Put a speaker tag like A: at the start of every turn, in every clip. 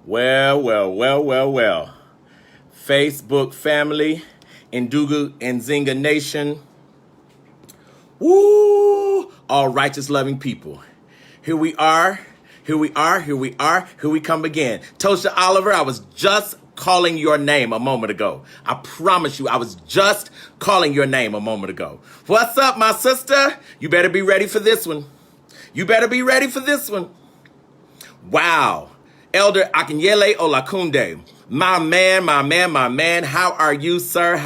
A: Well. Facebook family, Ndugu and Zinga Nation. Woo! All righteous, loving people. Here we are. Here we come again. Tosha Oliver, I was just calling your name a moment ago. I promise you, I was just calling your name a moment ago. What's up, my sister? You better be ready for this one. Wow. Elder Akinyele Olakunde. My man. How are you, sir?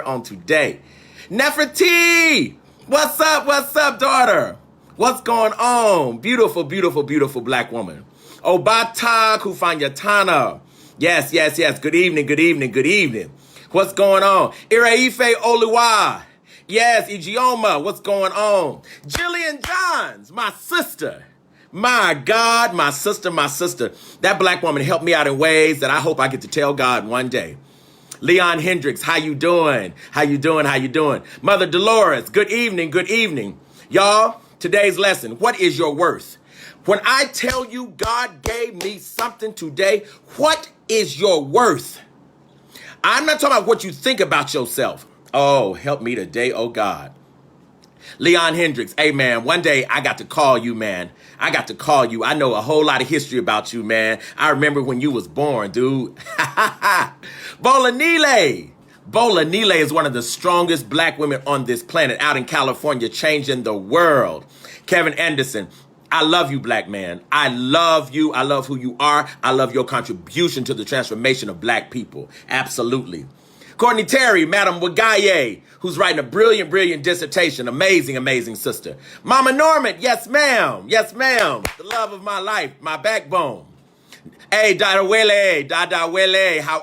A: On today? Nefertiti! What's up, daughter? What's going on? Beautiful black woman. Obata Kufanyatana. Yes. Good evening. What's going on? Iraife Oluwa. Yes, Ijeoma. What's going on? Jillian Johns, my sister. My God, my sister. That black woman helped me out in ways that I hope I get to tell God one day. Leon Hendricks, how you doing? Mother Dolores, good evening. Y'all, today's lesson, what is your worth? When I tell you God gave me something today, what is your worth? I'm not talking about what you think about yourself. Oh, help me today, oh God. Leon Hendricks, hey man, one day I got to call you, man. I know a whole lot of history about you, man. I remember when you was born, dude. Bolanile is one of the strongest black women on this planet out in California, changing the world. Kevin Anderson, I love you, black man. I love you. I love who you are. I love your contribution to the transformation of black people. Absolutely. Courtney Terry, Madam Wagaye, who's writing a brilliant dissertation. Amazing sister. Mama Norman, yes, ma'am. The love of my life, my backbone. Hey, Dada Wele, how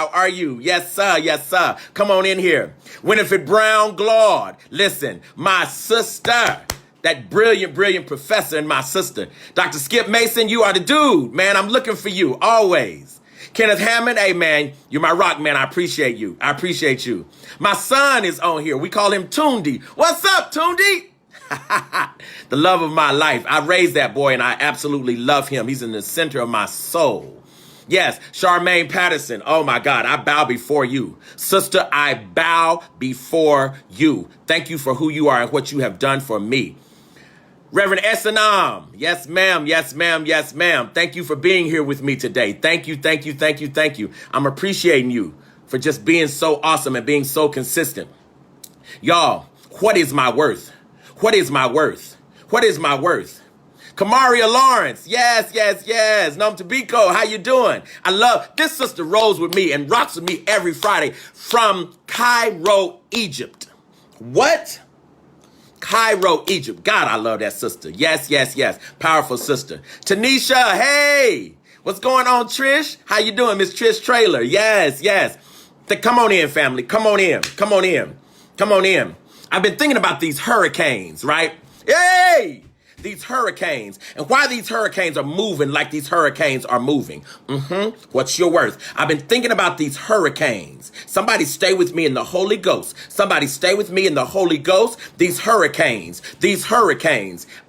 A: are you? Yes, sir. Come on in here. Winifred Brown Glaude, listen, my sister. That brilliant professor and my sister. Dr. Skip Mason, you are the dude, man. I'm looking for you, always. Kenneth Hammond, hey man, you're my rock, man. I appreciate you. My son is on here. We call him Tundi. What's up, Tundi? The love of my life. I raised that boy and I absolutely love him. He's in the center of my soul. Yes, Charmaine Patterson. Oh my God, I bow before you. Sister, I bow before you. Thank you for who you are and what you have done for me. Reverend Esanam, yes ma'am. Thank you for being here with me today. Thank you. I'm appreciating you for just being so awesome and being so consistent. Y'all, what is my worth? Kamaria Lawrence, yes. Nom Tabiko, how you doing? I love, this sister rolls with me and rocks with me every Friday from Cairo, Egypt. What? Cairo, Egypt. God, I love that sister. Yes. Powerful sister. Tanisha, hey. What's going on, Trish? How you doing, Miss Trish Trailer? Yes. Come on in, family. Come on in. I've been thinking about these hurricanes, right? Hey! These hurricanes, and why these hurricanes are moving like these hurricanes are moving. What's your worth? I've been thinking about these hurricanes. Somebody stay with me in the Holy Ghost. These hurricanes.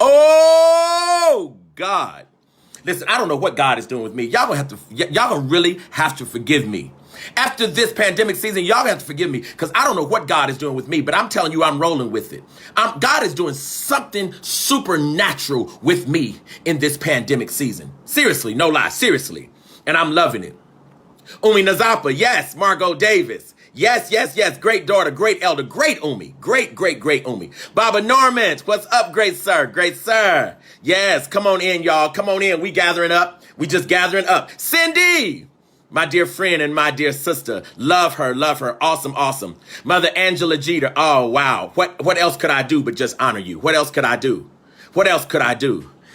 A: Oh, God. Listen, I don't know what God is doing with me. Y'all gonna really have to forgive me. After this pandemic season, y'all have to forgive me because I don't know what God is doing with me, but I'm telling you, I'm rolling with it. God is doing something supernatural with me in this pandemic season. Seriously, no lie, seriously. And I'm loving it. Umi Nazapa, yes. Margot Davis, yes. Great daughter, great elder, great Umi, great Umi. Baba Norman, what's up, great sir? Yes, come on in, y'all. Come on in. We just gathering up. Cindy, my dear friend and my dear sister. Love her. Awesome. Mother Angela Jeter. Oh, wow. What else could I do but just honor you? What else could I do?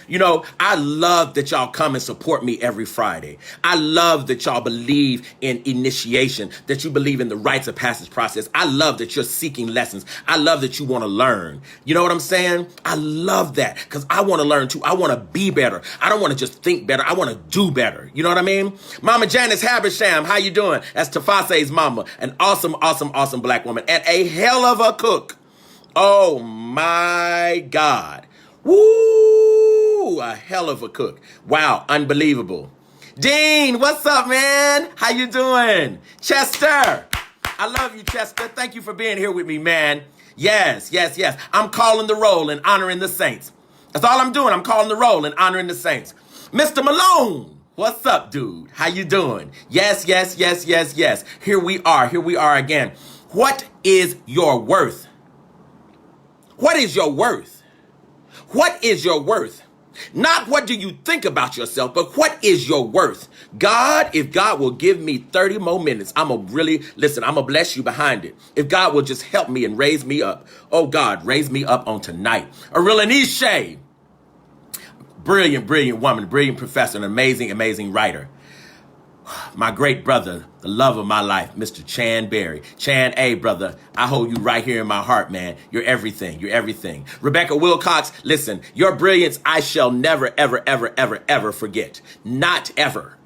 A: You know, I love that y'all come and support me every Friday. I love that y'all believe in initiation, that you believe in the rites of passage process. I love that you're seeking lessons. I love that you want to learn. You know what I'm saying? I love that because I want to learn too. I want to be better. I don't want to just think better. I want to do better. You know what I mean? Mama Janice Habersham, how you doing? That's Tafase's mama, an awesome black woman and a hell of a cook. Oh my God. Woo! A hell of a cook. Wow, unbelievable. Dean, what's up, man? How you doing? Chester, I love you, Chester. Thank you for being here with me, man. Yes, yes, yes. I'm calling the roll and honoring the saints. That's all I'm doing. I'm calling the roll and honoring the saints. Mr. Malone, what's up, dude? How you doing? Yes, yes, yes, yes, yes. Here we are. Here we are again. What is your worth? What is your worth? What is your worth? Not what do you think about yourself, but what is your worth? God, if God will give me 30 more minutes, I'm going to bless you behind it. If God will just help me and raise me up. Oh God, raise me up on tonight. Arilanisha, brilliant, brilliant woman, brilliant professor, an amazing, amazing writer. My great brother, the love of my life, Mr. Chan Berry. Chan, A, brother, I hold you right here in my heart, man. You're everything. You're everything. Rebecca Wilcox, listen, your brilliance I shall never, ever, ever, ever, ever forget. Not ever.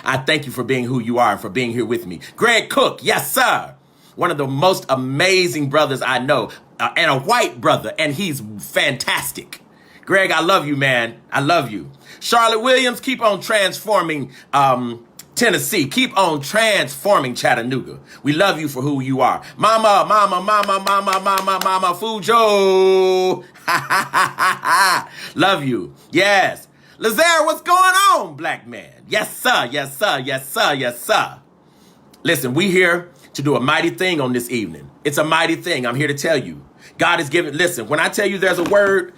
A: I thank you for being who you are and for being here with me. Greg Cook, yes, sir. One of the most amazing brothers I know, and a white brother, and he's fantastic. Greg, I love you, man. I love you. Charlotte Williams, keep on transforming, Tennessee. Keep on transforming Chattanooga. We love you for who you are. Mama, mama, mama, mama, mama, mama, Fujo. Love you. Yes. Lazare, what's going on, black man? Yes, sir. Yes, sir. Yes, sir. Yes, sir. Listen, we here to do a mighty thing on this evening. It's a mighty thing. I'm here to tell you. God is giving, listen, when I tell you there's a word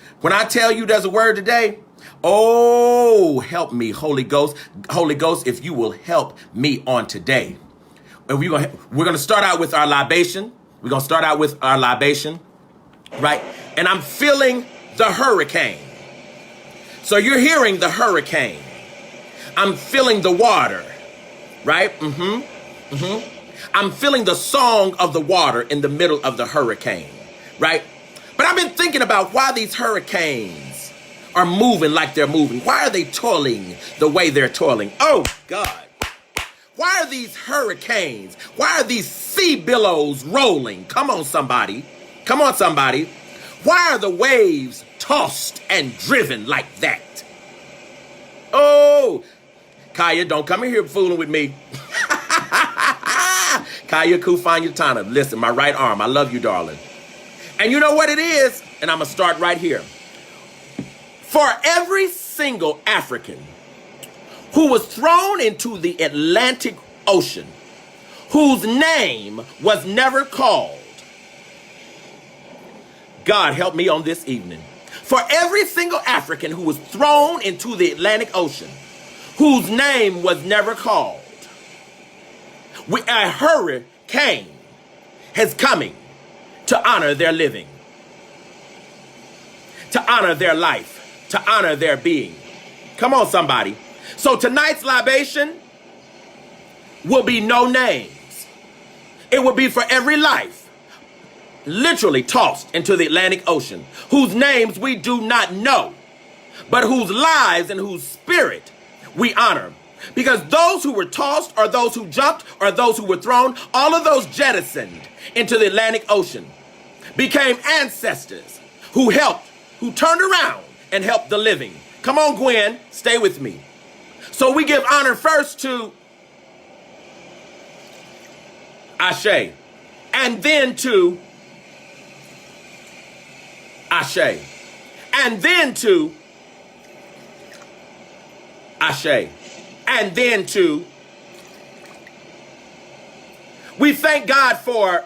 A: today, oh, help me, Holy Ghost. Holy Ghost, if you will help me on today. And we're going to start out with our libation. We're going to start out with our libation, right? And I'm feeling the hurricane. So you're hearing the hurricane. I'm feeling the water, right? I'm feeling the song of the water in the middle of the hurricane, right? But I've been thinking about why these hurricanes are moving like they're moving. Why are they toiling the way they're toiling? Oh, God. Why are these hurricanes? Why are these sea billows rolling? Come on, somebody. Come on, somebody. Why are the waves tossed and driven like that? Oh, Kaya, don't come in here fooling with me. Kaya Kufanyatana, listen, my right arm. I love you, darling. And you know what it is? And I'm going to start right here. For every single African who was thrown into the Atlantic Ocean, whose name was never called, God help me on this evening. For every single African who was thrown into the Atlantic Ocean, whose name was never called, a hurricane is coming to honor their living, to honor their life, to honor their being. Come on, somebody. So tonight's libation will be no names. It will be for every life literally tossed into the Atlantic Ocean, whose names we do not know, but whose lives and whose spirit we honor. Because those who were tossed, or those who jumped, or those who were thrown, all of those jettisoned into the Atlantic Ocean became ancestors who helped, who turned around and helped the living. Come on, Gwen, stay with me. So we give honor first to Ashe, and then to Ashe, and then to Ashe, and then to, we thank God for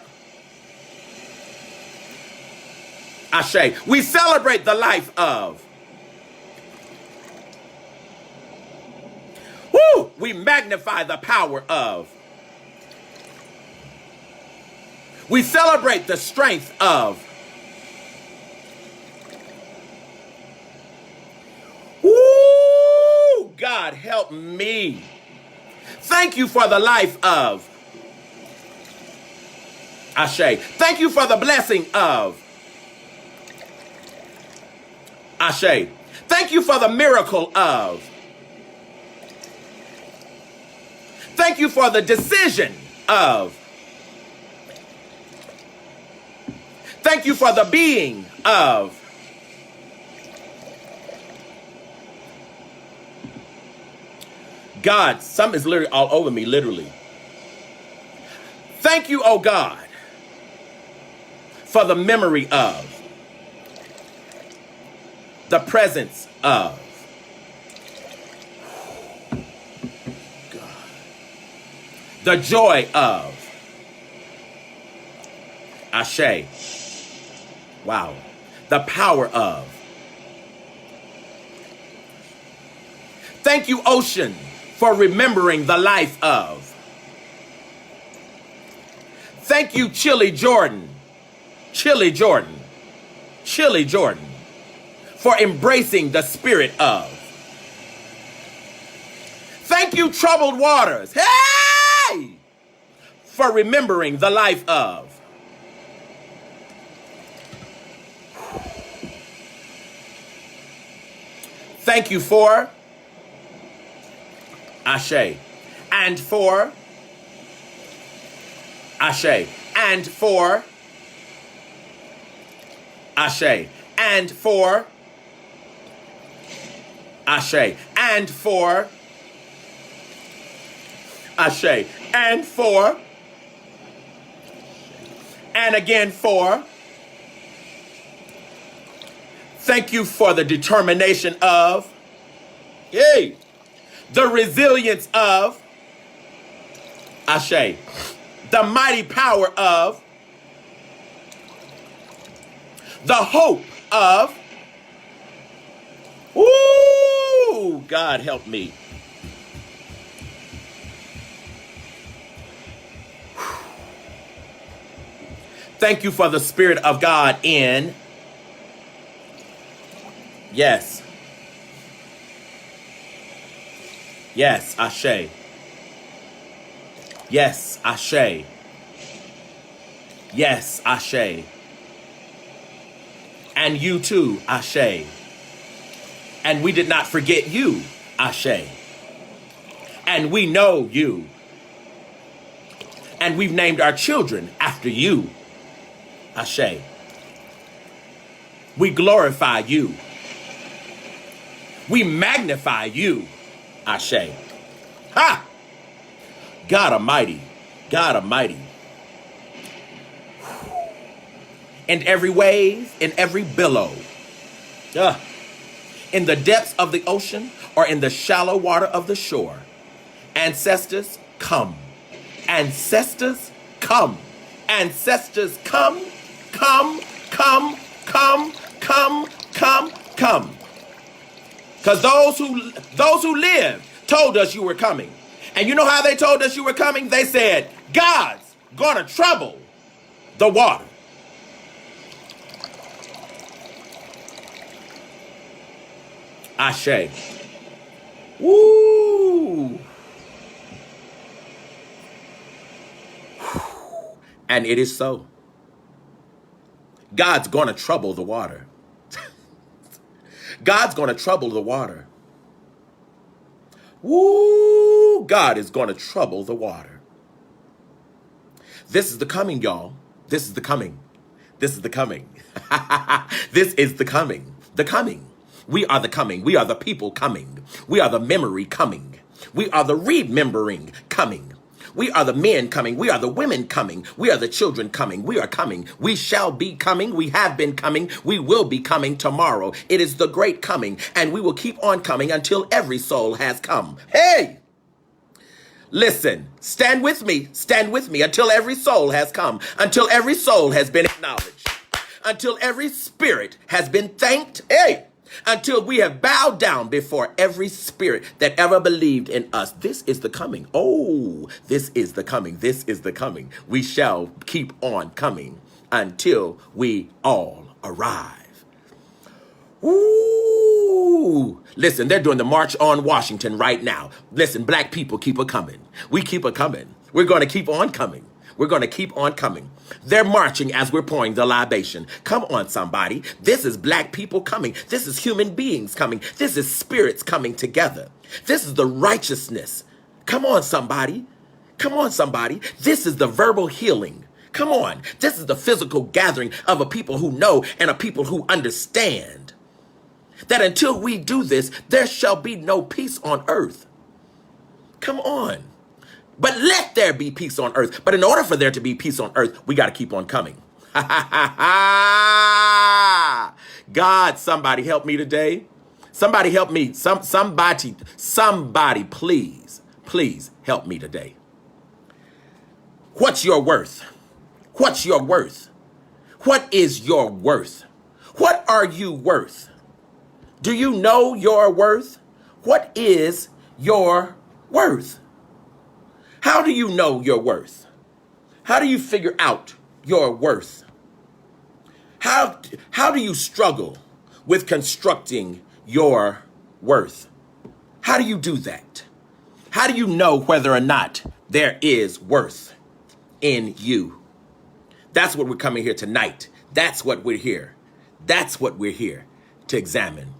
A: Ashe. We celebrate the life of, woo, we magnify the power of, we celebrate the strength of, woo, God help me. Thank you for the life of Ashe. Thank you for the blessing of Ashe. Thank you for the miracle of. Thank you for the decision of. Thank you for the being of. God, something is literally all over me, literally. Thank you, oh God, for the memory of, the presence of, God, the joy of, Ashe, wow, the power of. Thank you, ocean, for remembering the life of. Thank you, Chilly Jordan, Chilly Jordan, Chilly Jordan, for embracing the spirit of. Thank you, troubled waters, hey, for remembering the life of. Thank you for Ashe, and for Ashe, and for Ashe, and for Ashe, and for Ashe, and for, and again for. Thank you for the determination of, yay, the resilience of, Ashe, the mighty power of, the hope of, ooh, God help me. Thank you for the Spirit of God in, yes, yes, Ashe, yes, Ashe, yes, Ashe, and you too, Ashe, and we did not forget you, Ashe, and we know you, and we've named our children after you, Ashe. We glorify you. We magnify you, Ashe. Ha! God Almighty, God Almighty. In every wave, in every billow, in the depths of the ocean or in the shallow water of the shore, ancestors come. Ancestors come. Ancestors come. Come, come, come, come, come, come. Because those who lived told us you were coming. And you know how they told us you were coming? They said, God's gonna trouble the water. Ashe. Woo! And it is so. God's going to trouble the water. God's going to trouble the water. Woo! God is going to trouble the water. This is the coming, y'all. This is the coming. This is the coming. This is the coming. The coming. We are the coming. We are the people coming. We are the memory coming. We are the remembering coming. We are the men coming. We are the women coming. We are the children coming. We are coming. We shall be coming. We have been coming. We will be coming tomorrow. It is the great coming, and we will keep on coming until every soul has come. Hey! Listen, stand with me until every soul has come, until every soul has been acknowledged, until every spirit has been thanked. Hey! Until we have bowed down before every spirit that ever believed in us. This is the coming. Oh, this is the coming. This is the coming. We shall keep on coming until we all arrive. Ooh. Listen, they're doing the March on Washington right now. Listen, black people keep a coming. We keep a coming. We're going to keep on coming. We're going to keep on coming. They're marching as we're pouring the libation. Come on, somebody. This is black people coming. This is human beings coming. This is spirits coming together. This is the righteousness. Come on, somebody. Come on, somebody. This is the verbal healing. Come on. This is the physical gathering of a people who know and a people who understand that until we do this, there shall be no peace on earth. Come on. But let there be peace on earth. But in order for there to be peace on earth, we got to keep on coming. God, somebody help me today. Somebody help me. Somebody, please help me today. What's your worth? What's your worth? What is your worth? What are you worth? Do you know your worth? What is your worth? How do you know your worth? How do you figure out your worth? How do you struggle with constructing your worth? How do you do that? How do you know whether or not there is worth in you? That's what we're coming here tonight. That's what we're here. That's what we're here to examine.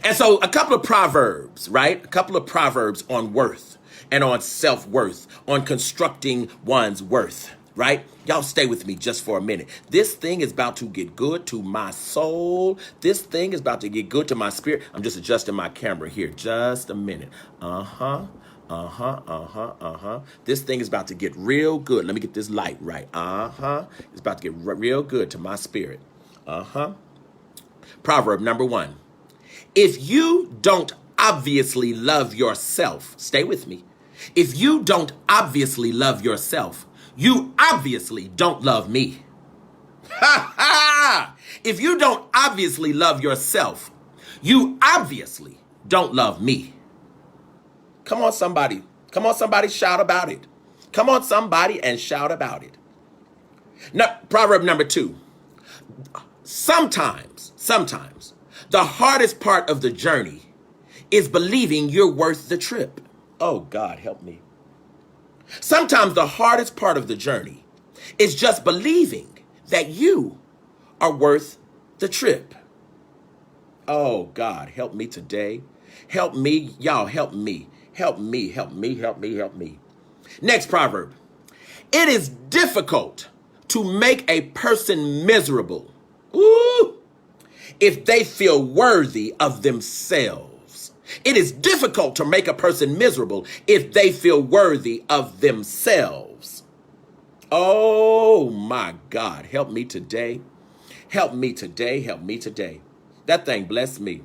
A: And so a couple of proverbs, right? A couple of proverbs on worth and on self-worth, on constructing one's worth, right? Y'all stay with me just for a minute. This thing is about to get good to my soul. This thing is about to get good to my spirit. I'm just adjusting my camera here. Just a minute. This thing is about to get real good. Let me get this light right. It's about to get real good to my spirit. Proverb number 1. If you don't obviously love yourself, stay with me. If you don't obviously love yourself, you obviously don't love me. If you don't obviously love yourself, you obviously don't love me. Come on, somebody. Come on, somebody, shout about it. Come on, somebody, and shout about it. Now, proverb number 2. Sometimes, the hardest part of the journey is believing you're worth the trip. Oh, God, help me. Sometimes the hardest part of the journey is just believing that you are worth the trip. Oh, God, help me today. Help me. Y'all, help me. Help me. Next proverb. It is difficult to make a person miserable if they feel worthy of themselves. It is difficult to make a person miserable if they feel worthy of themselves. Oh my God, help me today. Help me today. That thing blessed me.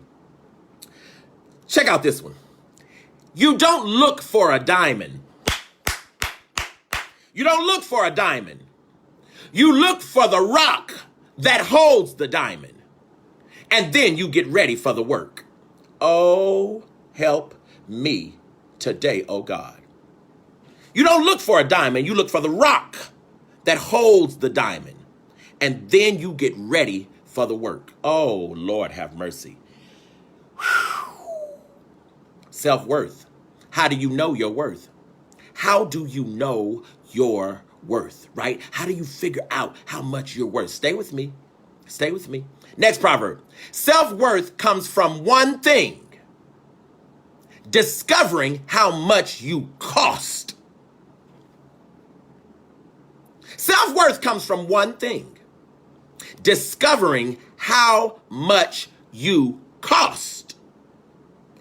A: Check out this one. You don't look for a diamond. You don't look for a diamond. You look for the rock that holds the diamond. And then you get ready for the work. Oh, help me today, oh God. You don't look for a diamond. You look for the rock that holds the diamond. And then you get ready for the work. Oh, Lord, have mercy. Self-worth. How do you know your worth? How do you know your worth, right? How do you figure out how much you're worth? Stay with me. Next proverb. Self-worth comes from one thing: discovering how much you cost. Self-worth comes from one thing: discovering how much you cost.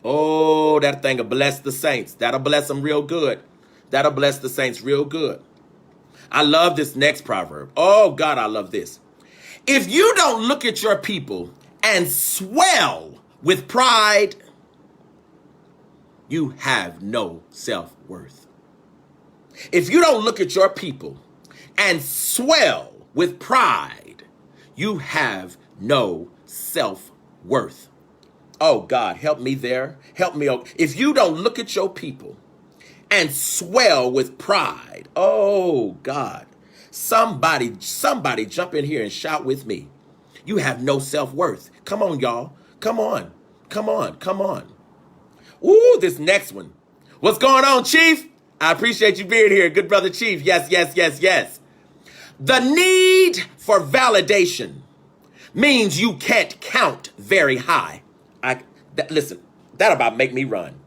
A: Oh, that thing will bless the saints. That'll bless them real good. That'll bless the saints real good. I love this next proverb. Oh, God, I love this. If you don't look at your people and swell with pride, you have no self-worth. If you don't look at your people and swell with pride, you have no self-worth. Oh, God, help me there. Help me. If you don't look at your people and swell with pride, oh, God, somebody jump in here and shout with me. You have no self-worth. Come on, y'all. Come on. Ooh, this next one. What's going on, Chief? I appreciate you being here. Good brother, Chief. Yes. The need for validation means you can't count very high. Listen, that about make me run.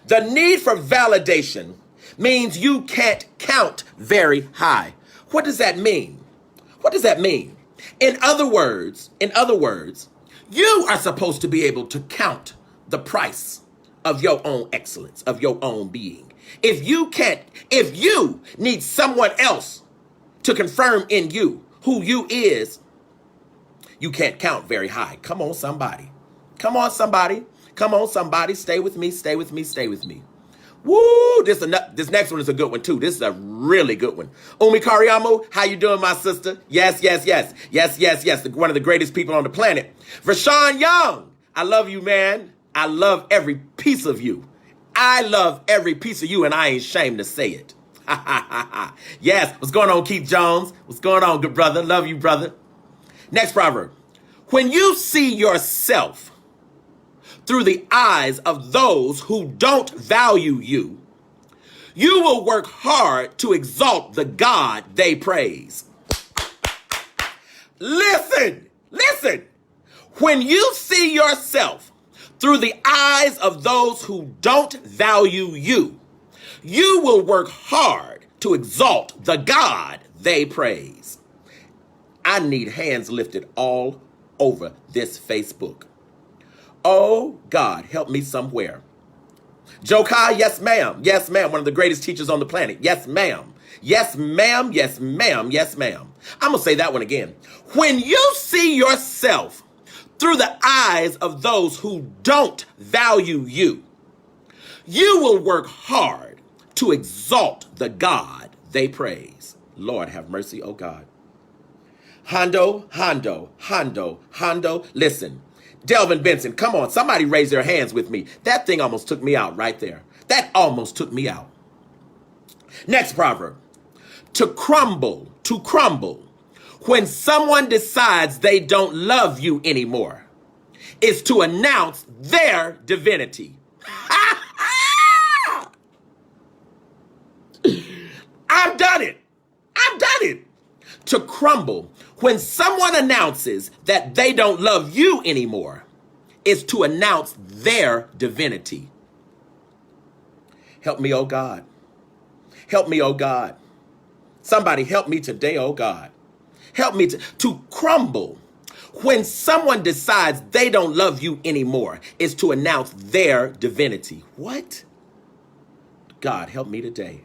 A: The need for validation means you can't count very high. What does that mean? In other words, you are supposed to be able to count the price of your own excellence, of your own being. If you need someone else to confirm in you who you is, you can't count very high. Come on, somebody. Come on, somebody. Come on, somebody. Stay with me, stay with me, stay with me. Woo! This next one is a good one, too. This is a really good one. Umi Kariamo, how you doing, my sister? Yes. One of the greatest people on the planet. Rashawn Young, I love you, man. I love every piece of you. I love every piece of you, and I ain't ashamed to say it. Yes. What's going on, Keith Jones? What's going on, good brother? Love you, brother. Next proverb. When you see yourself through the eyes of those who don't value you, you will work hard to exalt the God they praise. Listen. When you see yourself through the eyes of those who don't value you, you will work hard to exalt the God they praise. I need hands lifted all over this Facebook. Oh, God, help me somewhere. Jokai, yes, ma'am. Yes, ma'am. One of the greatest teachers on the planet. Yes, ma'am. Yes, ma'am. Yes, ma'am. Yes, ma'am. I'm going to say that one again. When you see yourself through the eyes of those who don't value you, you will work hard to exalt the God they praise. Lord, have mercy, oh God. Hondo. Listen, Delvin Benson, come on. Somebody raise their hands with me. That thing almost took me out right there. That almost took me out. Next proverb. To crumble. When someone decides they don't love you anymore, is to announce their divinity. I've done it. To crumble when someone announces that they don't love you anymore is to announce their divinity. Help me, oh God. Help me, oh God. Somebody help me today, oh God. Help me to crumble when someone decides they don't love you anymore is to announce their divinity. What? God, help me today.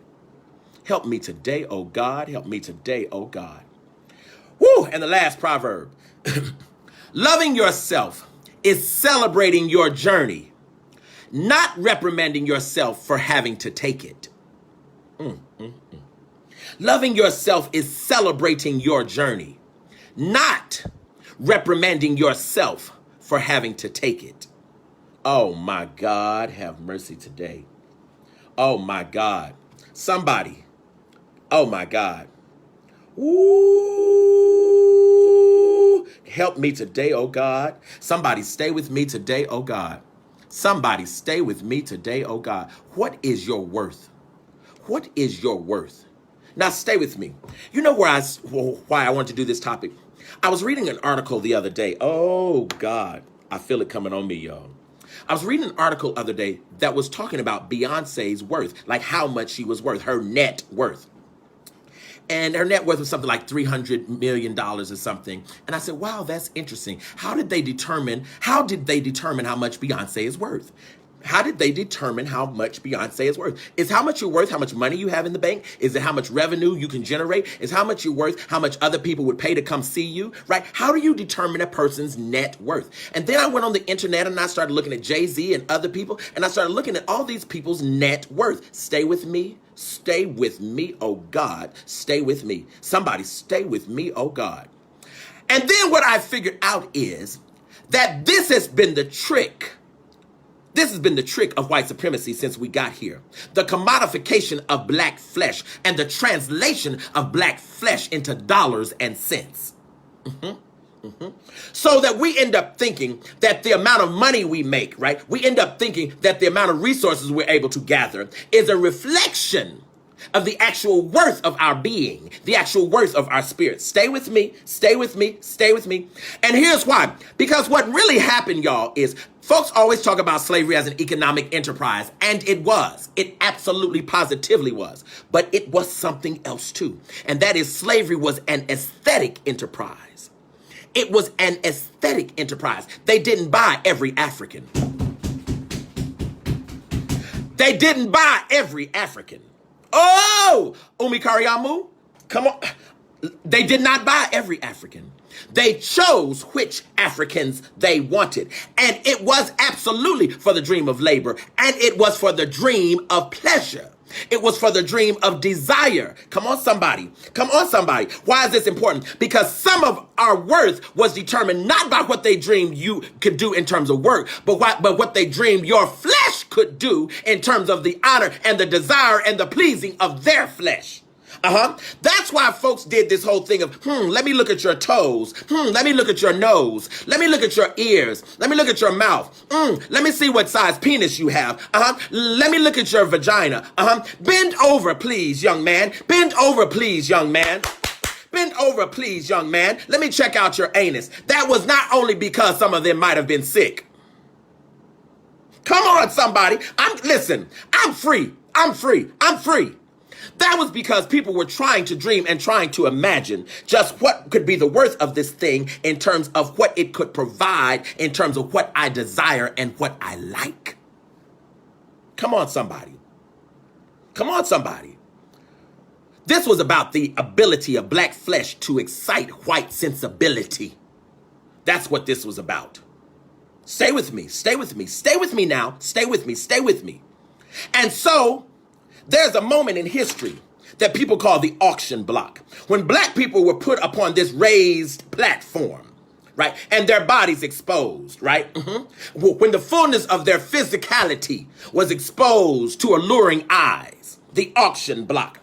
A: Help me today, oh God. Help me today, oh God. Woo! And the last proverb. Loving yourself is celebrating your journey, not reprimanding yourself for having to take it. Loving yourself is celebrating your journey, not reprimanding yourself for having to take it. Oh my God, have mercy today. Oh my God. Somebody. Oh my God. Ooh, help me today, oh God. Somebody stay with me today, oh God. Somebody stay with me today, oh God. What is your worth? What is your worth? Now stay with me. You know why I want to do this topic? I was reading an article the other day. Oh God, I feel it coming on me, y'all. I was reading an article the other day that was talking about Beyonce's worth, like how much she was worth, her net worth. And her net worth was something like $300 million or something. And I said, wow, that's interesting. How did they determine how much Beyonce is worth? How did they determine how much Beyonce is worth? Is how much you're worth how much money you have in the bank? Is it how much revenue you can generate? Is how much you're worth how much other people would pay to come see you, right? How do you determine a person's net worth? And then I went on the internet and I started looking at Jay-Z and other people, and I started looking at all these people's net worth. Stay with me. Stay with me, oh God. Stay with me. Somebody stay with me, oh God. And then what I figured out is that this has been the trick. This has been the trick of white supremacy since we got here. The commodification of black flesh and the translation of black flesh into dollars and cents. So that we end up thinking that the amount of money we make, right? We end up thinking that the amount of resources we're able to gather is a reflection of the actual worth of our being, the actual worth of our spirit. Stay with me, stay with me, stay with me. And here's why. Because what really happened, y'all, is folks always talk about slavery as an economic enterprise, and it was. It absolutely positively was. But it was something else too. And that is slavery was an aesthetic enterprise. It was an aesthetic enterprise. They didn't buy every African. They didn't buy every African. Oh, Umi Kariamu, come on. They did not buy every African. They chose which Africans they wanted. And it was absolutely for the dream of labor. And it was for the dream of pleasure. It was for the dream of desire. Come on, somebody. Come on, somebody. Why is this important? Because some of our worth was determined not by what they dreamed you could do in terms of work, but what they dreamed your flesh could do in terms of the honor and the desire and the pleasing of their flesh. That's why folks did this whole thing of, let me look at your toes. Let me look at your nose. Let me look at your ears. Let me look at your mouth. Let me see what size penis you have. Let me look at your vagina. Bend over, please, young man. Bend over, please, young man. Bend over, please, young man. Let me check out your anus. That was not only because some of them might have been sick. Come on, somebody. Listen, I'm free. I'm free. I'm free. That was because people were trying to dream and trying to imagine just what could be the worth of this thing in terms of what it could provide, in terms of what I desire and what I like. Come on, somebody. Come on, somebody. This was about the ability of black flesh to excite white sensibility. That's what this was about. Stay with me. Stay with me. Stay with me now. Stay with me. Stay with me. And so there's a moment in history that people call the auction block, when black people were put upon this raised platform, right? And their bodies exposed, right? When the fullness of their physicality was exposed to alluring eyes. The auction block,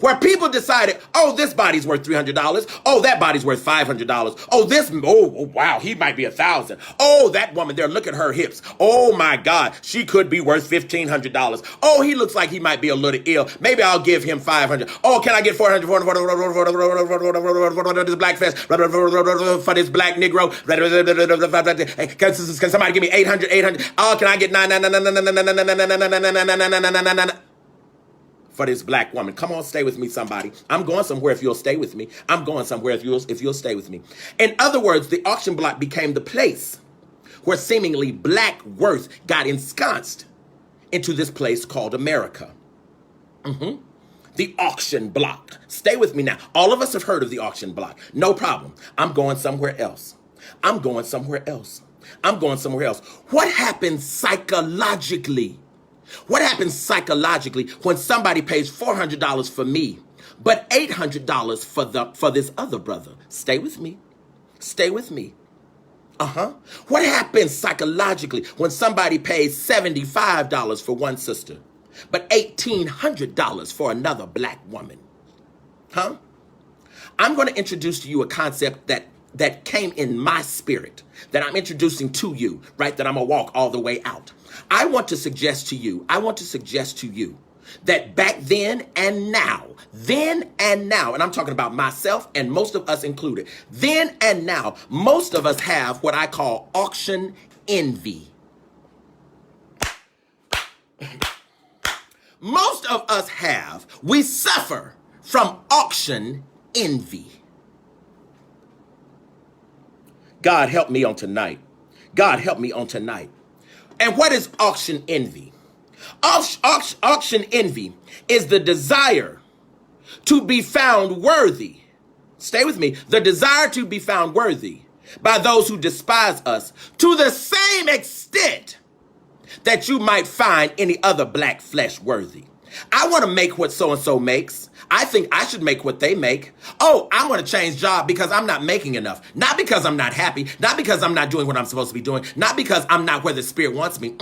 A: where people decided, oh, this body's worth $300. Oh, that body's worth $500. Oh, wow, he might be $1,000. Oh, that woman there, look at her hips. Oh my God, she could be worth $1,500. Oh, he looks like he might be a little ill. Maybe I'll give him $500. Oh, can I get $400 for this black fest, for this black Negro? Can somebody give me $800? Oh, can I get $900? For this black woman? Come on, stay with me, somebody. I'm going somewhere if you'll stay with me. I'm going somewhere if you'll stay with me. In other words, the auction block became the place where seemingly black worth got ensconced into this place called America. The auction block. Stay with me now. All of us have heard of the auction block. No problem. I'm going somewhere else. I'm going somewhere else. I'm going somewhere else. What happens psychologically? What happens psychologically when somebody pays $400 for me, but $800 for this other brother? Stay with me. Stay with me. What happens psychologically when somebody pays $75 for one sister, but $1,800 for another black woman? I'm going to introduce to you a concept that came in my spirit, that I'm introducing to you, right? That I'm going to walk all the way out. I want to suggest to you that back then and now, and I'm talking about myself and most of us included, then and now, most of us have what I call auction envy. Most of us we suffer from auction envy. God help me on tonight. God help me on tonight. And what is auction envy? Auction envy is the desire to be found worthy. Stay with me. The desire to be found worthy by those who despise us to the same extent that you might find any other black flesh worthy. I want to make what so-and-so makes. I think I should make what they make. Oh, I want to change job because I'm not making enough. Not because I'm not happy. Not because I'm not doing what I'm supposed to be doing. Not because I'm not where the Spirit wants me.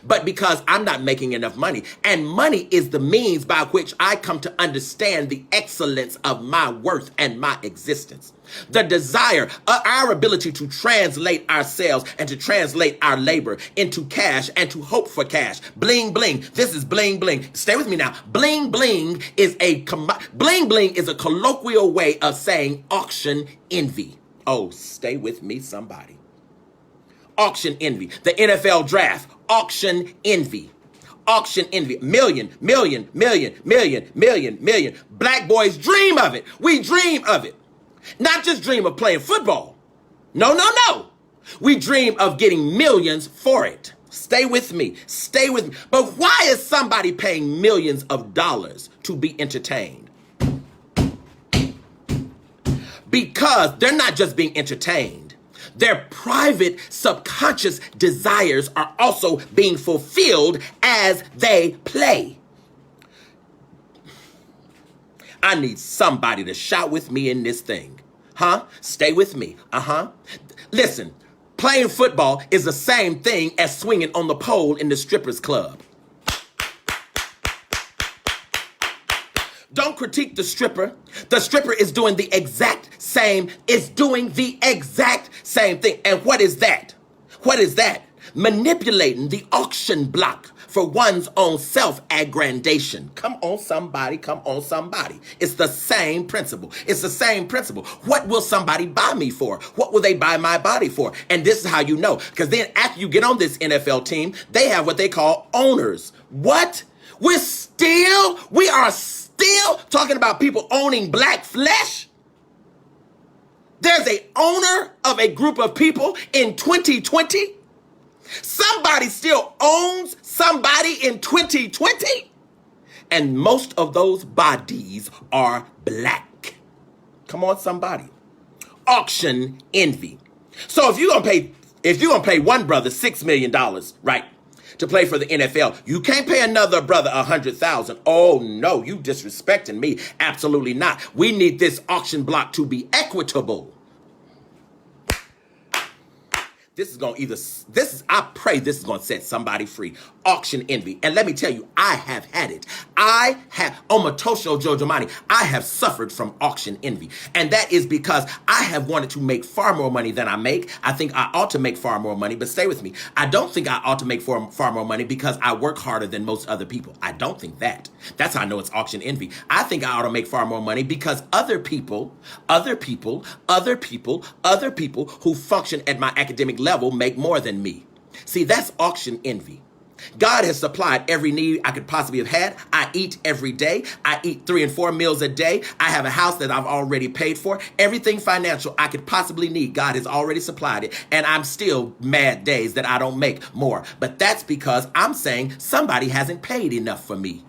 A: But because I'm not making enough money. And money is the means by which I come to understand the excellence of my worth and my existence. The desire, our ability to translate ourselves and to translate our labor into cash and to hope for cash. Bling, bling. This is bling, bling. Stay with me now. Bling, bling is a colloquial way of saying auction envy. Oh, stay with me, somebody. Auction envy. The NFL draft, auction envy. Auction envy. Million. Black boys dream of it. We dream of it. Not just dream of playing football. No. We dream of getting millions for it. Stay with me. Stay with me. But why is somebody paying millions of dollars to be entertained? Because they're not just being entertained. Their private subconscious desires are also being fulfilled as they play. I need somebody to shout with me in this thing. Huh? Stay with me. Listen, playing football is the same thing as swinging on the pole in the strippers club. Don't critique the stripper. The stripper is doing the exact same, thing. And what is that? What is that? Manipulating the auction block for one's own self-aggrandation. Come on, somebody. It's the same principle. What will somebody buy me for? What will they buy my body for? And this is how you know. Because then after you get on this NFL team, they have what they call owners. What? We are still talking about people owning black flesh? There's an owner of a group of people in 2020? Somebody still owns somebody in 2020? And most of those bodies are black. Come on, somebody. Auction envy. So if you're gonna pay one brother $6 million, right, to play for the NFL, you can't pay another brother $100,000. Oh no, you disrespecting me. Absolutely not. We need this auction block to be equitable. I pray this is going to set somebody free. Auction envy. And let me tell you, I have had it. Omatosho Jojomani, I have suffered from auction envy. And that is because I have wanted to make far more money than I make. I think I ought to make far more money, but stay with me. I don't think I ought to make far more money because I work harder than most other people. I don't think that. That's how I know it's auction envy. I think I ought to make far more money because other people who function at my academic level make more than me. See, that's auction envy. God has supplied every need I could possibly have had. I eat every day. I eat 3 and 4 meals a day. I have a house that I've already paid for. Everything financial I could possibly need, God has already supplied it. And I'm still mad days that I don't make more. But that's because I'm saying somebody hasn't paid enough for me.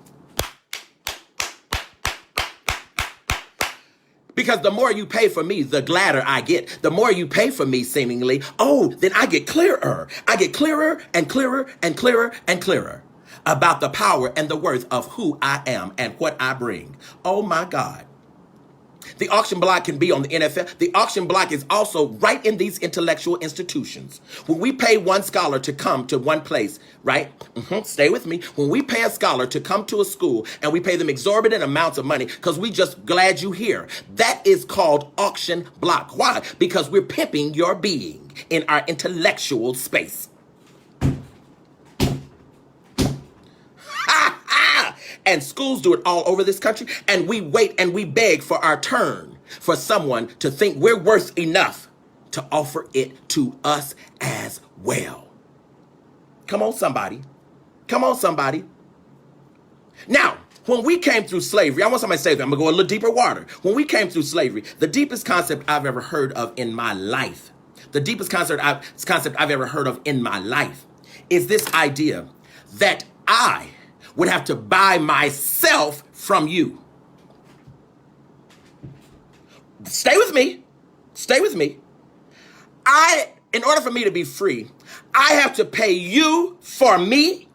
A: Because the more you pay for me, the gladder I get. The more you pay for me, seemingly, then I get clearer. I get clearer and clearer and clearer and clearer about the power and the worth of who I am and what I bring. Oh my God. The auction block can be on the NFL. The auction block is also right in these intellectual institutions. When we pay one scholar to come to one place, right? Stay with me. When we pay a scholar to come to a school and we pay them exorbitant amounts of money because we just glad you here, that is called auction block. Why? Because we're pimping your being in our intellectual space. And schools do it all over this country. And we wait and we beg for our turn for someone to think we're worth enough to offer it to us as well. Come on, somebody. Now, when we came through slavery, I want somebody to say that. I'm going to go a little deeper water. When we came through slavery, the deepest concept I've ever heard of in my life, is this idea that I would have to buy myself from you. Stay with me. In order for me to be free, I have to pay you for me.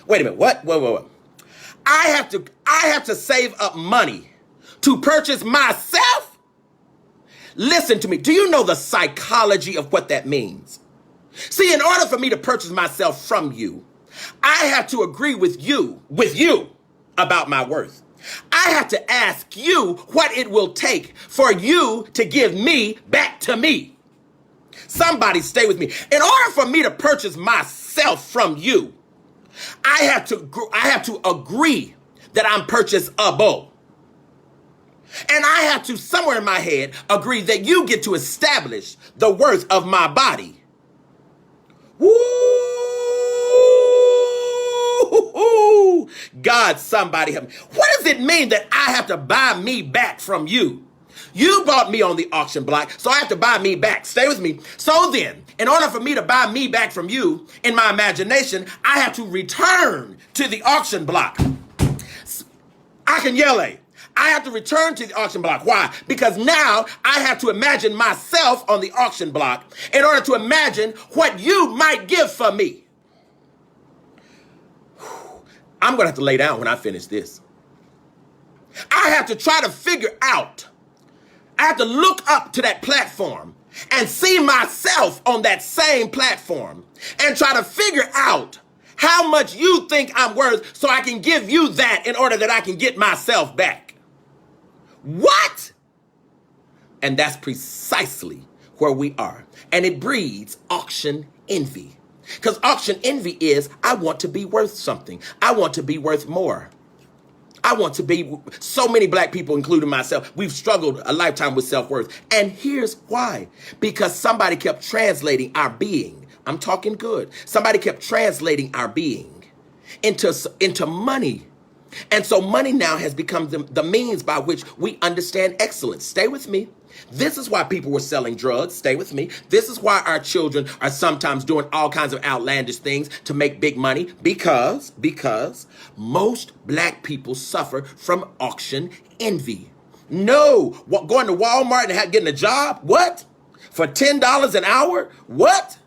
A: Wait a minute, what? I have to save up money to purchase myself? Listen to me. Do you know the psychology of what that means? See, in order for me to purchase myself from you, I have to agree with you about my worth. I have to ask you what it will take for you to give me back to me. Somebody stay with me. In order for me to purchase myself from you, I have to agree that I'm purchasable. And I have to, somewhere in my head, agree that you get to establish the worth of my body. Woo! God, somebody help me. What does it mean that I have to buy me back from you? You bought me on the auction block, so I have to buy me back. Stay with me. So then, in order for me to buy me back from you, in my imagination, I have to return to the auction block. I can yell a. I have to return to the auction block. Why? Because now I have to imagine myself on the auction block in order to imagine what you might give for me. I'm going to have to lay down when I finish this. I have to try to figure out. I have to look up to that platform and see myself on that same platform and try to figure out how much you think I'm worth so I can give you that in order that I can get myself back. What? And that's precisely where we are. And it breeds auction envy. Because auction envy is, I want to be worth something. I want to be worth more. I want to be, so many black people, including myself, we've struggled a lifetime with self-worth. And here's why. Because somebody kept translating our being. I'm talking good. Somebody kept translating our being into money. And so money now has become the means by which we understand excellence. Stay with me. This is why people were selling drugs. Stay with me. This is why our children are sometimes doing all kinds of outlandish things to make big money. Because most black people suffer from auction envy. No, going to Walmart and getting a job? What? For $10 an hour? What?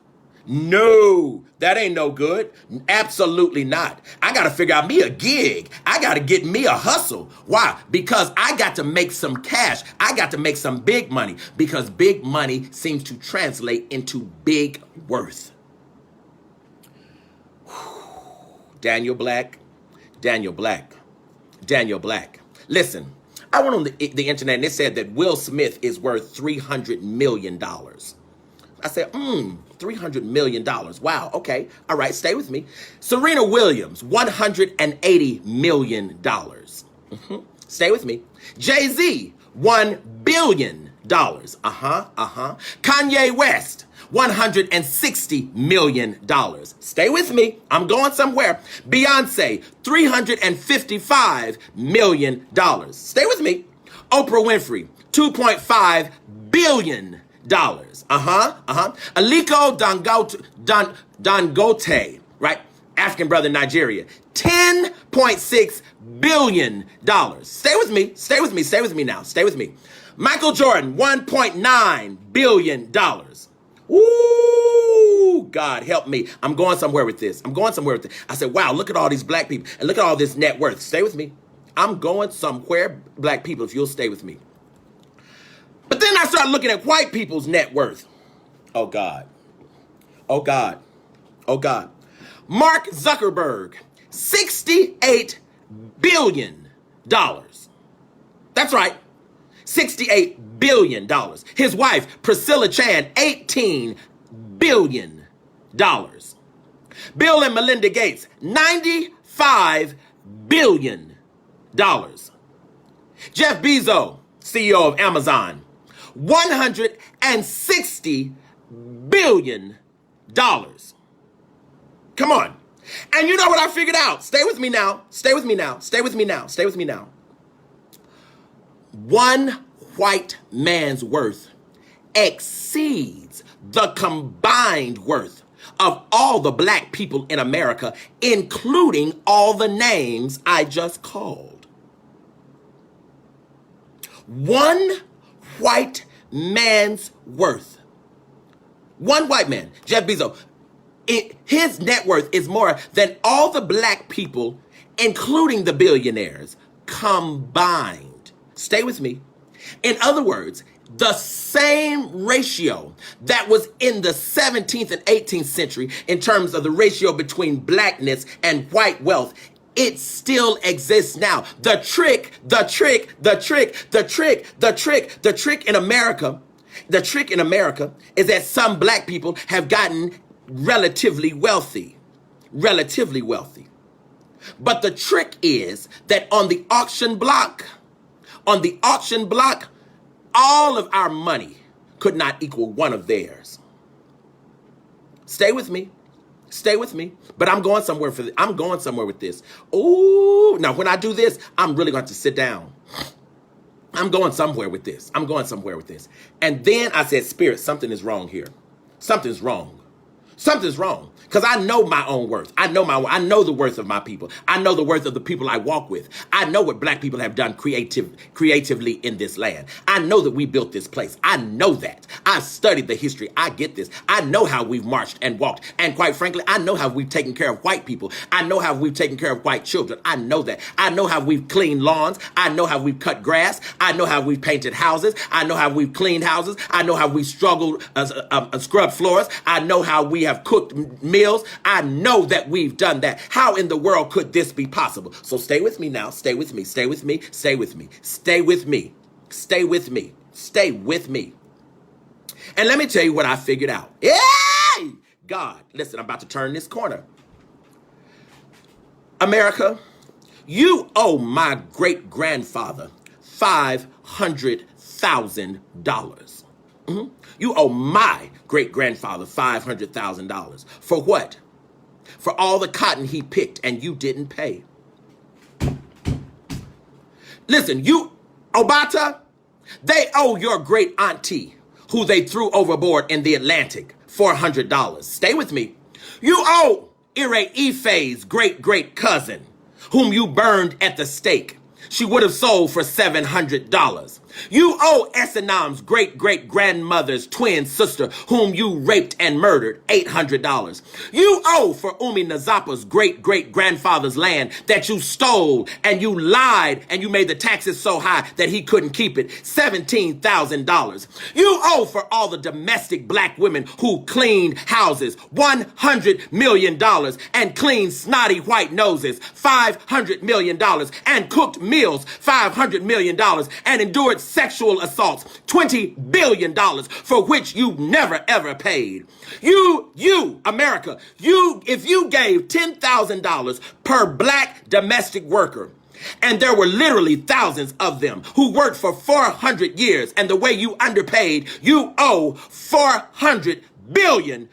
A: No, that ain't no good. Absolutely not. I got to figure out me a gig. I got to get me a hustle. Why? Because I got to make some cash. I got to make some big money because big money seems to translate into big worth. Daniel Black. Listen, I went on the internet and it said that Will Smith is worth $300 million. I said, $300 million. Wow, okay. All right, stay with me. Serena Williams, $180 million. Stay with me. Jay-Z, $1 billion. Kanye West, $160 million. Stay with me. I'm going somewhere. Beyonce, $355 million. Stay with me. Oprah Winfrey, $2.5 billion. Aliko Dangote, right? African brother in Nigeria, $10.6 billion. Stay with me. Stay with me. Stay with me now. Stay with me. Michael Jordan, $1.9 billion. Ooh, God help me. I'm going somewhere with this. I said, wow, look at all these black people and look at all this net worth. Stay with me. I'm going somewhere, black people, if you'll stay with me. But then I started looking at white people's net worth. Oh, God. Mark Zuckerberg, $68 billion. That's right. $68 billion. His wife, Priscilla Chan, $18 billion. Bill and Melinda Gates, $95 billion. Jeff Bezos, CEO of Amazon, $160 billion. Come on. And you know what I figured out? Stay with me now. One white man's worth exceeds the combined worth of all the black people in America, including all the names I just called. One white man's worth. One white man, Jeff Bezos, his net worth is more than all the black people, including the billionaires, combined. Stay with me. In other words, the same ratio that was in the 17th and 18th century in terms of the ratio between blackness and white wealth, it still exists now. The trick in America is that some black people have gotten relatively wealthy. But the trick is that on the auction block, all of our money could not equal one of theirs. Stay with me. But I'm going somewhere with this. Ooh, now when I do this, I'm really going to sit down. I'm going somewhere with this. I'm going somewhere with this. And then I said, Spirit, something is wrong here. Something's wrong. Something's wrong. Because I know my own worth. I know the worth of my people. I know the worth of the people I walk with. I know what black people have done creatively in this land. I know that we built this place. I know that. I've studied the history. I get this. I know how we've marched and walked. And quite frankly, I know how we've taken care of white people. I know how we've taken care of white children. I know that. I know how we've cleaned lawns. I know how we've cut grass. I know how we've painted houses. I know how we've cleaned houses. I know how we've scrubbed floors. I know how we have cooked meals. I know that we've done that. How in the world could this be possible? So stay with me now. Stay with me. Stay with me. Stay with me. Stay with me. Stay with me. Stay with me. And let me tell you what I figured out. Yay! God, listen, I'm about to turn this corner. America, you owe my great-grandfather $500,000. You owe my great-grandfather $500,000. For what? For all the cotton he picked and you didn't pay. Listen, you, Obata, they owe your great auntie, who they threw overboard in the Atlantic, $400. Stay with me. You owe Ire Ife's great-great cousin, whom you burned at the stake. She would have sold for $700. You owe Esenam's great-great-grandmother's twin sister, whom you raped and murdered, $800. You owe for Umi Nazapa's great-great-grandfather's land that you stole and you lied and you made the taxes so high that he couldn't keep it, $17,000. You owe for all the domestic black women who cleaned houses, $100 million, and cleaned snotty white noses, $500 million, and cooked meals, $500 million, and endured sexual assaults, $20 billion, for which you never ever paid. You, America, if you gave $10,000 per black domestic worker, and there were literally thousands of them who worked for 400 years, and the way you underpaid, you owe $400 billion.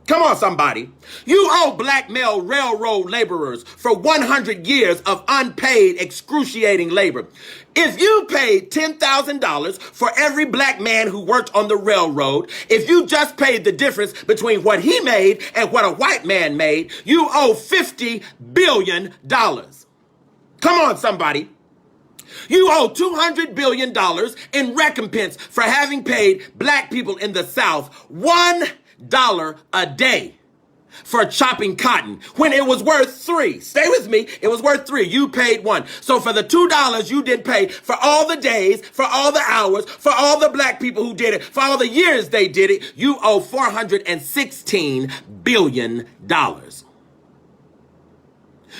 A: Come on, somebody. You owe black male railroad laborers for 100 years of unpaid, excruciating labor. If you paid $10,000 for every black man who worked on the railroad, if you just paid the difference between what he made and what a white man made, you owe $50 billion. Come on, somebody. You owe $200 billion in recompense for having paid black people in the South $1 a day for chopping cotton when it was worth $3. Stay with me. It was worth $3. You paid $1. So for the $2 you didn't pay, for all the days, for all the hours, for all the black people who did it, for all the years they did it, you owe $416 billion.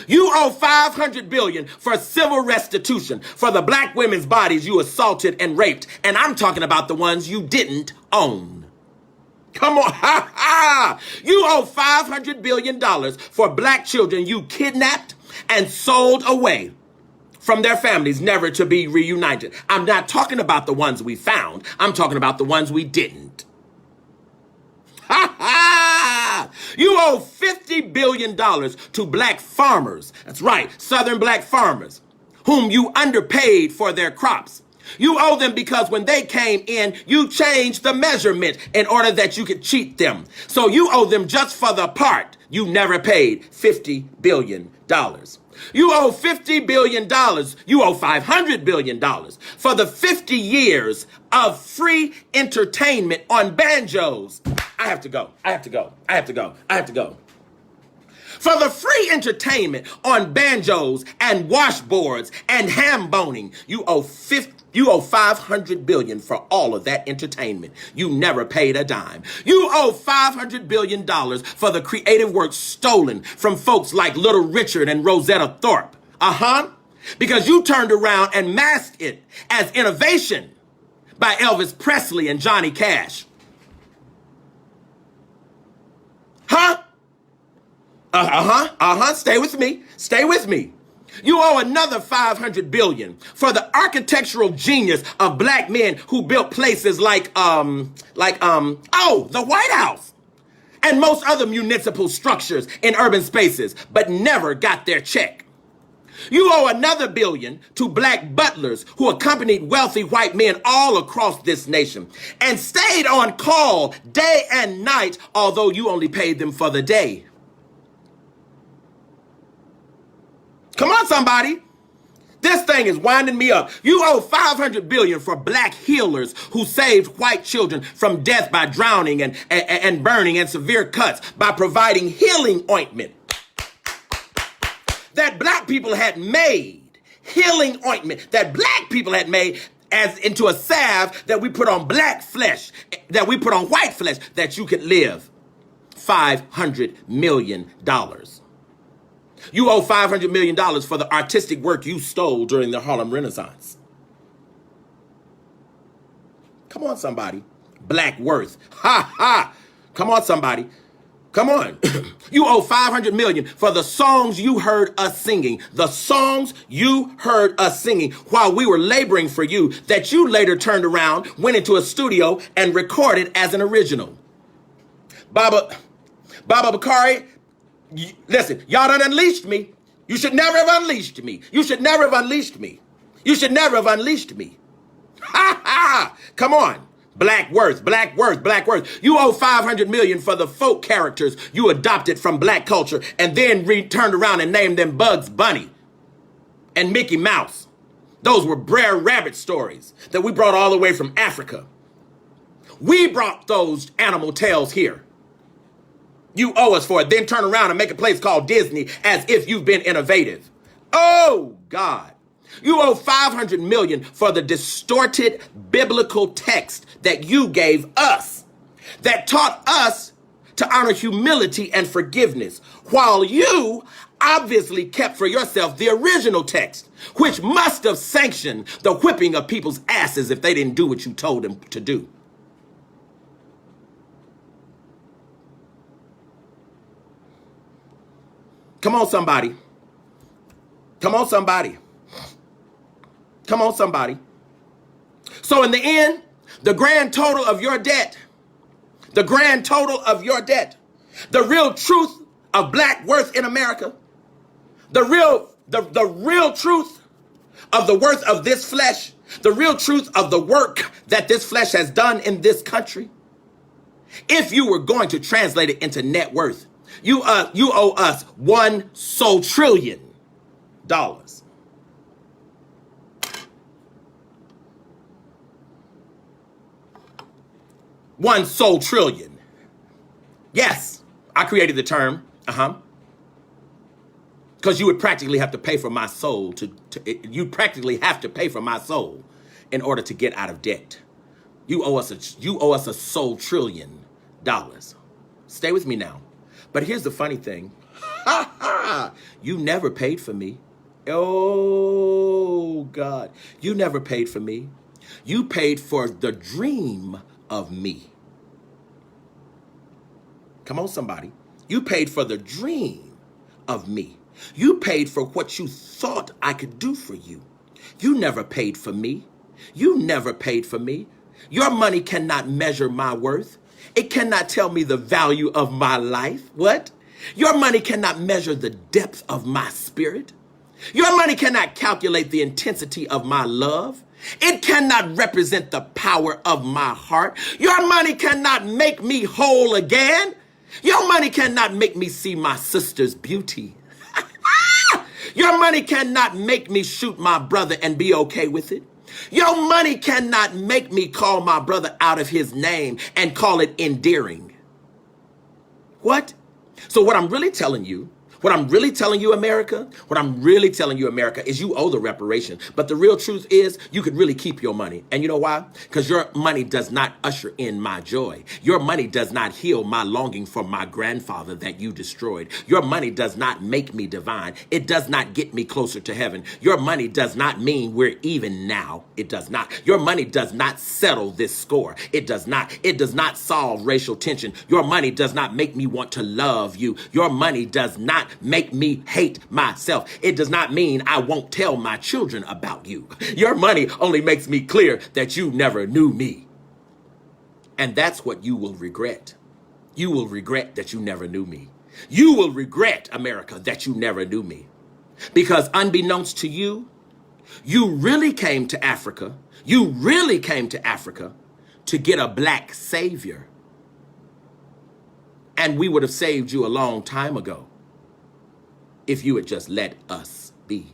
A: You owe $500 billion for civil restitution for the black women's bodies you assaulted and raped. And I'm talking about the ones you didn't own. Come on. You owe $500 billion for black children you kidnapped and sold away from their families, never to be reunited. I'm not talking about the ones we found. I'm talking about the ones we didn't. You owe $50 billion to black farmers. That's right, Southern black farmers, whom you underpaid for their crops. You owe them because when they came in, you changed the measurement in order that you could cheat them. So you owe them just for the part you never paid, $50 billion. You owe $50 billion. You owe $500 billion for the 50 years of free entertainment on banjos. I have to go. For the free entertainment on banjos and washboards and ham boning, you owe $500 billion for all of that entertainment. You never paid a dime. You owe $500 billion for the creative work stolen from folks like Little Richard and Rosetta Thorpe. Because you turned around and masked it as innovation by Elvis Presley and Johnny Cash. Stay with me. You owe another $500 billion for the architectural genius of black men who built places like the White House and most other municipal structures in urban spaces, but never got their check. You owe another billion to black butlers who accompanied wealthy white men all across this nation and stayed on call day and night, although you only paid them for the day. Come on, somebody. This thing is winding me up. You owe $500 billion for black healers who saved white children from death by drowning and burning and severe cuts by providing healing ointment that black people had made. Healing ointment that black people had made as into a salve that we put on black flesh, that we put on white flesh, that you could live. $500 million. You owe $500 million for the artistic work you stole during the Harlem Renaissance. Come on, somebody. Black worth. Ha, ha. Come on, somebody. Come on. You owe $500 million for the songs you heard us singing. The songs you heard us singing while we were laboring for you, that you later turned around, went into a studio, and recorded as an original. Baba Bakari, listen, y'all done unleashed me. You should never have unleashed me. You should never have unleashed me. You should never have unleashed me. Ha ha! Come on. Black worth, black worth, black worth. You owe $500 million for the folk characters you adopted from black culture and then turned around and named them Bugs Bunny and Mickey Mouse. Those were Brer Rabbit stories that we brought all the way from Africa. We brought those animal tales here. You owe us for it. Then turn around and make a place called Disney as if you've been innovative. Oh, God. You owe $500 million for the distorted biblical text that you gave us, that taught us to honor humility and forgiveness, while you obviously kept for yourself the original text, which must have sanctioned the whipping of people's asses if they didn't do what you told them to do. Come on, somebody. Come on, somebody. Come on, somebody. So in the end, the grand total of your debt, the grand total of your debt, the real truth of black worth in America, the real truth of the worth of this flesh, the real truth of the work that this flesh has done in this country, if you were going to translate it into net worth, you owe us $1 trillion. $1 trillion. Yes, I created the term. Because you would practically have to pay for my soul you practically have to pay for my soul in order to get out of debt. You owe us $1 trillion. Stay with me now. But here's the funny thing. You never paid for me. Oh, God. You never paid for me. You paid for the dream of me. Come on, somebody. You paid for the dream of me. You paid for what you thought I could do for you. You never paid for me. You never paid for me. Your money cannot measure my worth. It cannot tell me the value of my life. What? Your money cannot measure the depth of my spirit. Your money cannot calculate the intensity of my love. It cannot represent the power of my heart. Your money cannot make me whole again. Your money cannot make me see my sister's beauty. Your money cannot make me shoot my brother and be okay with it. Your money cannot make me call my brother out of his name and call it endearing. What? So what I'm really telling you, America, is you owe the reparation. But the real truth is you could really keep your money. And you know why? Because your money does not usher in my joy. Your money does not heal my longing for my grandfather that you destroyed. Your money does not make me divine. It does not get me closer to heaven. Your money does not mean we're even now. It does not. Your money does not settle this score. It does not. It does not solve racial tension. Your money does not make me want to love you. Your money does not make me hate myself. It does not mean I won't tell my children about you. Your money only makes me clear that you never knew me. And that's what you will regret. You will regret that you never knew me. You will regret, America, that you never knew me. Because unbeknownst to you, you really came to Africa. You really came to Africa to get a black savior. And we would have saved you a long time ago if you had just let us be.